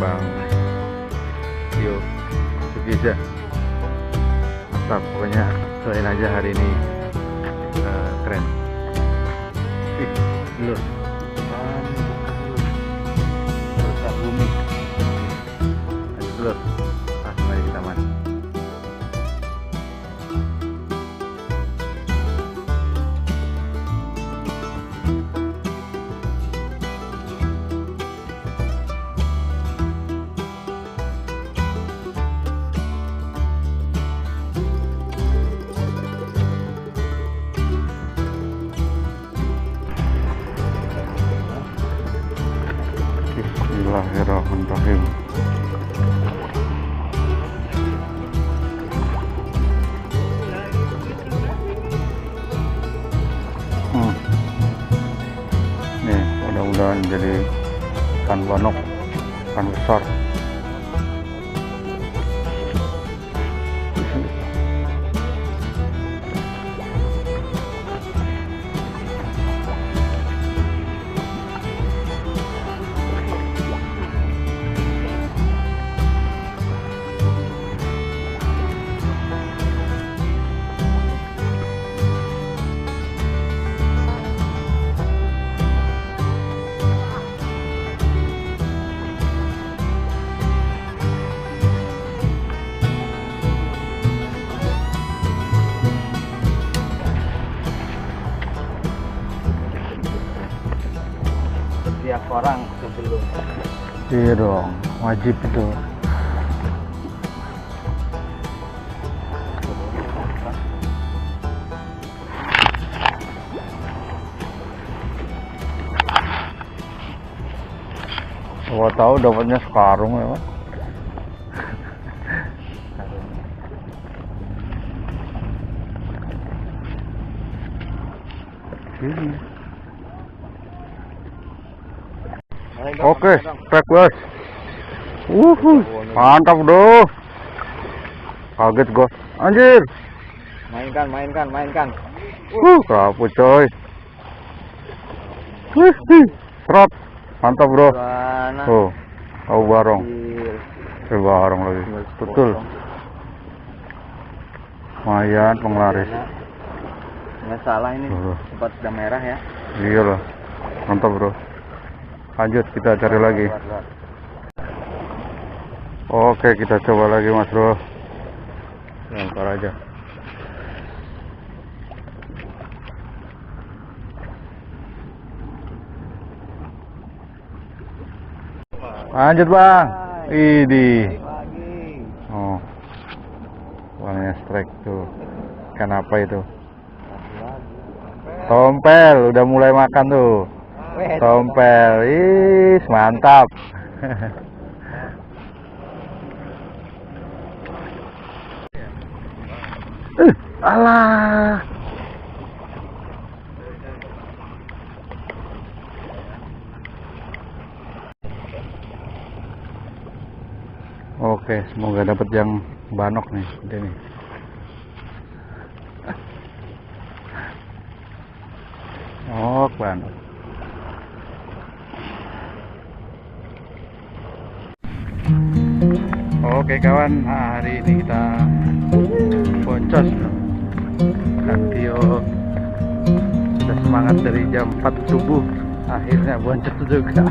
Bang Yo Sugiza. Mantap, pokoknya doain aja hari ini keren. Ih, lur berkah bumi. Lanjut lur, langsung aja kita mandi. Bismillahirrahmanirrahim. Nih, mudah-mudahan jadi ikan banok, ikan besar. Setiap orang sebelum. Iya dong, wajib itu. Gua tahu dapatnya sekarung ya, Pak. Sini. Oke, trek bos. Mantap bro. Kaget gua. Anjir. Mainkan. Kaput coy. Serot. Mantap bro. Tuh, tahu barong. Barong lagi. Betul. Lumayan penglaris. Nggak salah ini. Sempat sudah merah ya. Iya loh. Mantap bro. Lanjut kita cari lagi. Oke, kita coba lagi mas bro. Lempar aja. Lanjut bang. Idi. Oh, warnanya strike tuh. Ikan apa itu? Tompel. Udah mulai makan tuh. Tompel, mantap. Alah. Oke, semoga dapat yang banok nih, ini. Oh, banok. Oke kawan, hari ini kita boncos Kak Tio sudah semangat dari jam 4 subuh, akhirnya boncos juga.